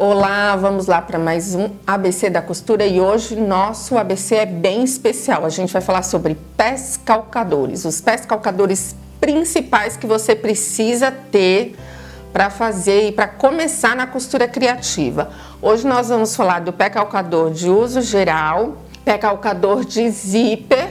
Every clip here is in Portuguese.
Olá, vamos lá para mais um ABC da costura e hoje nosso ABC é bem especial. A gente vai falar sobre pés calcadores, os pés calcadores principais que você precisa ter para fazer e para começar na costura criativa. Hoje nós vamos falar do pé calcador de uso geral, pé calcador de zíper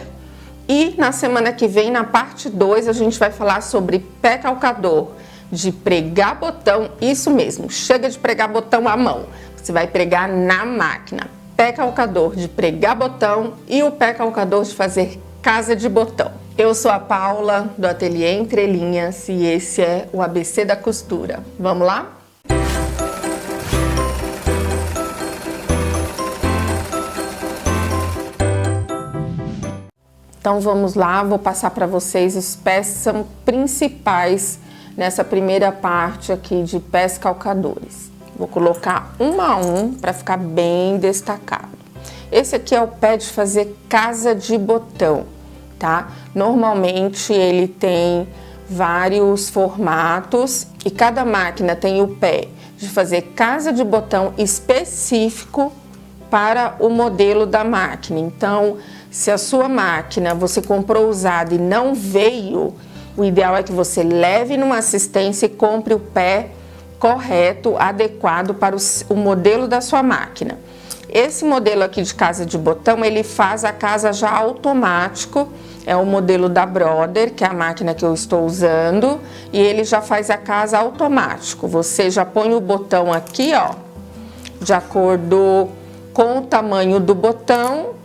e na semana que vem, na parte 2, a gente vai falar sobre pé calcador de pregar botão, isso mesmo, chega de pregar botão à mão, você vai pregar na máquina. Pé calcador de pregar botão e o pé calcador de fazer casa de botão. Eu sou a Paula do Ateliê Entre Linhas e esse é o ABC da costura. Vamos lá? Então vamos lá, vou passar para vocês os pés são principais nessa primeira parte aqui de pés calcadores. Vou colocar um a um para ficar bem destacado. Esse aqui é o pé de fazer casa de botão, tá? Normalmente ele tem vários formatos e cada máquina tem o pé de fazer casa de botão específico para o modelo da máquina. Então, se a sua máquina você comprou usada e não veio, o ideal é que você leve numa assistência e compre o pé correto, adequado para o modelo da sua máquina. Esse modelo aqui de casa de botão, ele faz a casa já automático, é o modelo da Brother, que é a máquina que eu estou usando, e ele já faz a casa automático. Você já põe o botão aqui, ó, de acordo com o tamanho do botão,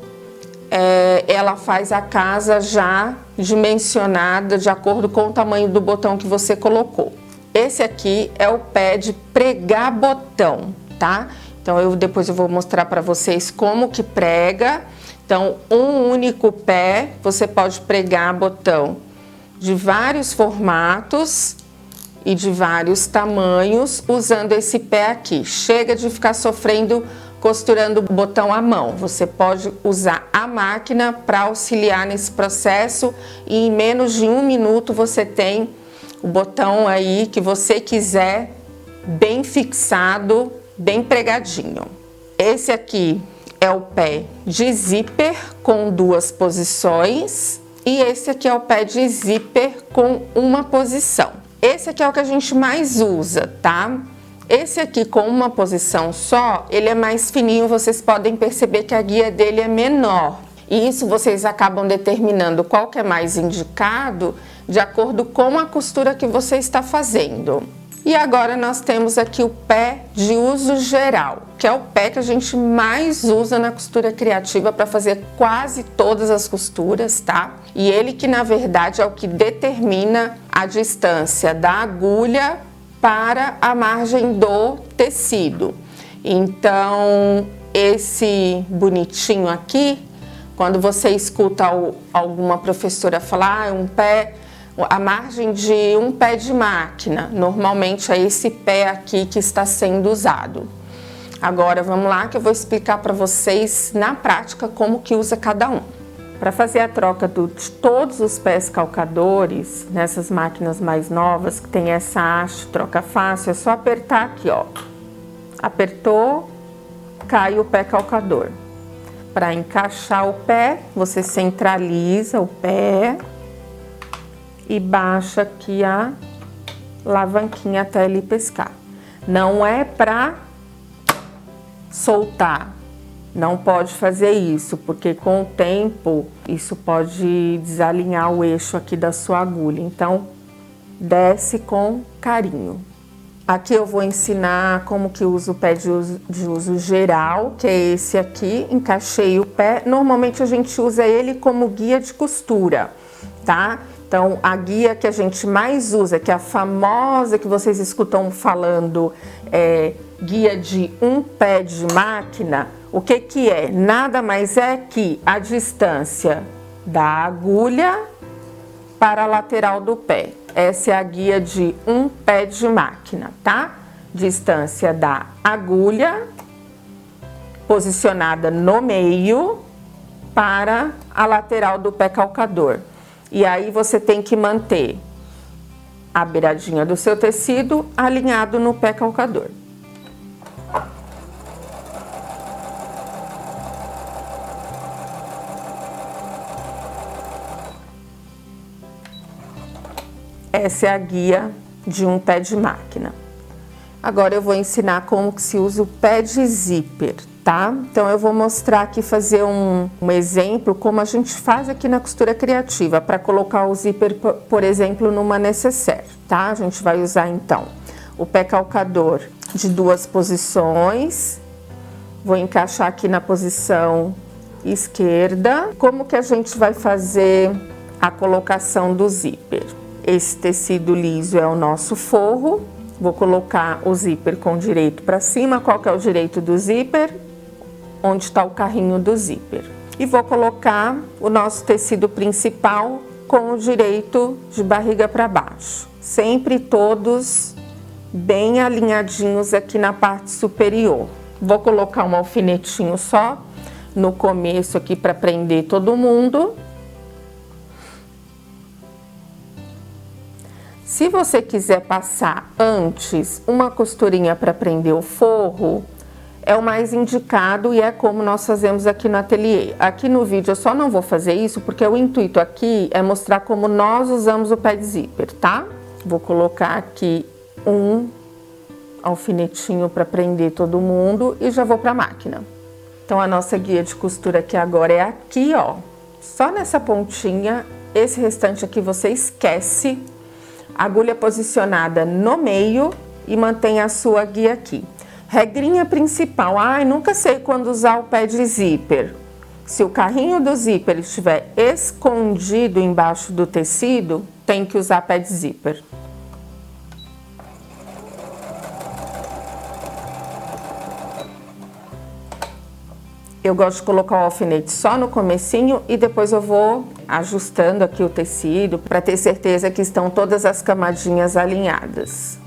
ela faz a casa já dimensionada de acordo com o tamanho do botão que você colocou. Esse aqui é o pé de pregar botão, tá? Então depois eu vou mostrar para vocês como que prega. Então um único pé você pode pregar botão de vários formatos e de vários tamanhos usando esse pé aqui. Chega de ficar sofrendo costurando o botão à mão, você pode usar a máquina para auxiliar nesse processo e em menos de 1 minuto você tem o botão aí que você quiser bem fixado, bem pregadinho. Esse aqui é o pé de zíper com 2 posições e esse aqui é o pé de zíper com 1 posição. Esse aqui é o que a gente mais usa, tá? Esse aqui com 1 posição só, ele é mais fininho, vocês podem perceber que a guia dele é menor. E isso vocês acabam determinando qual que é mais indicado de acordo com a costura que você está fazendo. E agora nós temos aqui o pé de uso geral, que é o pé que a gente mais usa na costura criativa para fazer quase todas as costuras, tá? E ele que na verdade é o que determina a distância da agulha para a margem do tecido. Então, esse bonitinho aqui, quando você escuta alguma professora falar, a margem de um pé de máquina, normalmente é esse pé aqui que está sendo usado. Agora, vamos lá que eu vou explicar para vocês na prática como que usa cada um. Para fazer a troca de todos os pés calcadores, nessas máquinas mais novas, que tem essa haste troca fácil, é só apertar aqui, ó. Apertou, cai o pé calcador. Para encaixar o pé, você centraliza o pé e baixa aqui a alavanquinha até ele pescar. Não é para soltar. Não pode fazer isso, porque com o tempo isso pode desalinhar o eixo aqui da sua agulha. Então, desce com carinho. Aqui eu vou ensinar como que usa o pé de uso geral, que é esse aqui. Encaixei o pé. Normalmente a gente usa ele como guia de costura, tá? Então, a guia que a gente mais usa, que é a famosa que vocês escutam falando, guia de um pé de máquina, o que que é? Nada mais é que a distância da agulha para a lateral do pé. Essa é a guia de um pé de máquina, tá? Distância da agulha posicionada no meio para a lateral do pé calcador. E aí você tem que manter a beiradinha do seu tecido alinhado no pé calcador. Essa é a guia de um pé de máquina. Agora eu vou ensinar como que se usa o pé de zíper, tá? Então eu vou mostrar aqui, fazer um exemplo como a gente faz aqui na costura criativa, para colocar o zíper, por exemplo, numa nécessaire, tá? A gente vai usar então o pé calcador de 2 posições, vou encaixar aqui na posição esquerda. Como que a gente vai fazer a colocação do zíper? Esse tecido liso é o nosso forro. Vou colocar o zíper com o direito para cima. Qual que é o direito do zíper? Onde está o carrinho do zíper. E vou colocar o nosso tecido principal com o direito de barriga para baixo. Sempre todos bem alinhadinhos aqui na parte superior. Vou colocar um alfinetinho só no começo aqui para prender todo mundo. Se você quiser passar antes uma costurinha para prender o forro, é o mais indicado e é como nós fazemos aqui no ateliê. Aqui no vídeo eu só não vou fazer isso porque o intuito aqui é mostrar como nós usamos o pé de zíper, tá? Vou colocar aqui um alfinetinho para prender todo mundo e já vou para a máquina. Então a nossa guia de costura aqui agora é aqui, ó. Só nessa pontinha, esse restante aqui você esquece. Agulha posicionada no meio e mantém a sua guia aqui. Regrinha principal, nunca sei quando usar o pé de zíper. Se o carrinho do zíper estiver escondido embaixo do tecido, tem que usar pé de zíper. Eu gosto de colocar o alfinete só no comecinho e depois eu vou ajustando aqui o tecido para ter certeza que estão todas as camadinhas alinhadas.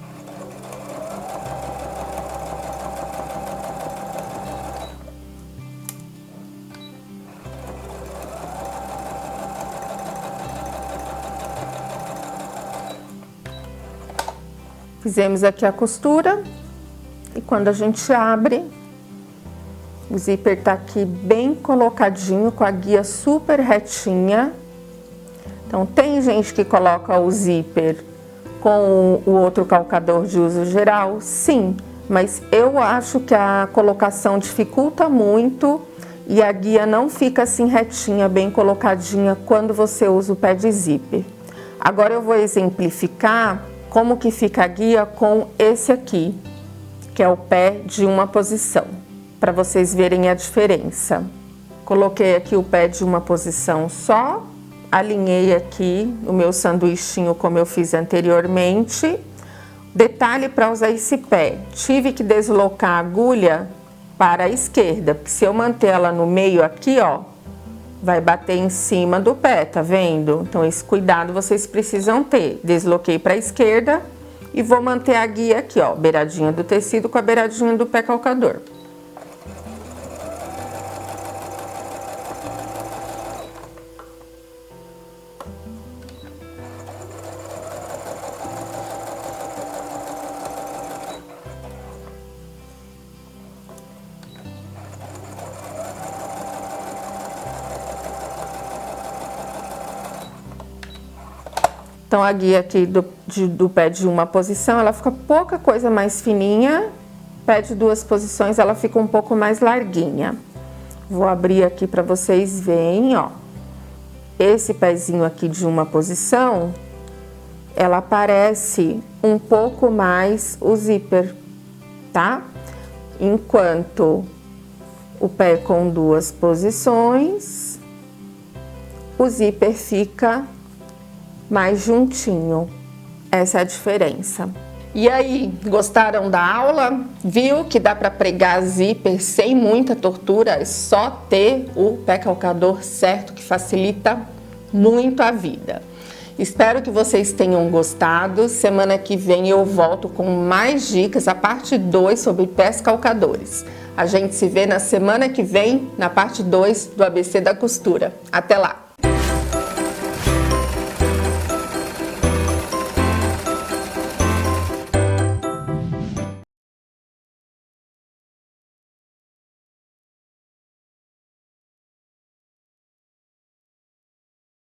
Fizemos aqui a costura e quando a gente abre, o zíper tá aqui bem colocadinho, com a guia super retinha. Então, tem gente que coloca o zíper com o outro calcador de uso geral, sim, mas eu acho que a colocação dificulta muito e a guia não fica assim retinha, bem colocadinha quando você usa o pé de zíper. Agora eu vou exemplificar como que fica a guia com esse aqui, que é o pé de uma posição, para vocês verem a diferença. Coloquei aqui o pé de uma posição só, alinhei aqui o meu sanduichinho como eu fiz anteriormente. Detalhe para usar esse pé, tive que deslocar a agulha para a esquerda, porque se eu manter ela no meio aqui, ó, vai bater em cima do pé, tá vendo? Então esse cuidado vocês precisam ter. Desloquei para a esquerda e vou manter a guia aqui, ó, beiradinha do tecido com a beiradinha do pé calcador. Então, a guia aqui do pé de uma posição, ela fica pouca coisa mais fininha. Pé de 2 posições, ela fica um pouco mais larguinha. Vou abrir aqui para vocês verem, ó. Esse pezinho aqui de uma posição, ela aparece um pouco mais o zíper, tá? Enquanto o pé com 2 posições, o zíper fica mais juntinho. Essa é a diferença. E aí, gostaram da aula? Viu que dá para pregar zíper sem muita tortura? É só ter o pé calcador certo, que facilita muito a vida. Espero que vocês tenham gostado. Semana que vem eu volto com mais dicas, a parte 2 sobre pés calcadores. A gente se vê na semana que vem, na parte 2 do ABC da costura. Até lá!